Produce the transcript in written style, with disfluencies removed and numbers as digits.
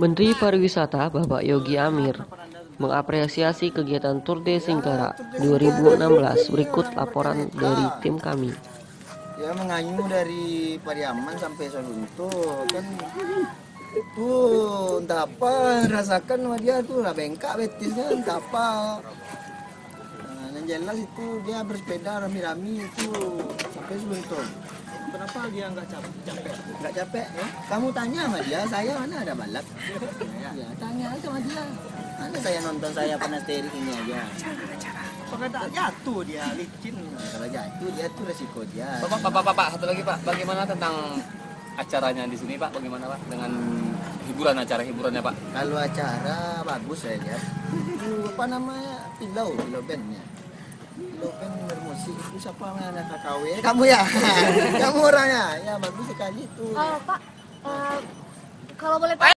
Menteri Pariwisata Bapak Yogi Amir mengapresiasi kegiatan Tour de Singkara 2016. Berikut laporan dari tim kami. Ya menganyu dari Pariaman sampai Solunto kan itu entah apa rasakan sama dia tuh lah bengkak betisnya entah apa. Nah, yang jelas itu dia bersepeda rami-rami itu sampai Solunto. Kenapa dia nggak capek? Nggak capek ya? Kamu tanya sama dia, saya mana ada balap. Ya tanya aja sama dia. Mana saya nonton saya pernah steering ini aja. Apakah tak jatuh dia licin? Nah, kalau jatuh dia tuh resiko dia. Pak, satu lagi Pak, bagaimana tentang acaranya di sini Pak? Bagaimana Pak dengan acara hiburannya Pak? Kalau acara bagus saya lihat. Itu apa namanya? Pilau bandnya. Pilau band bermusik itu siapa namanya anak KKW? Kamu ya? Kamu orangnya? Ya bagus sekali itu. Pak, kalau boleh tahu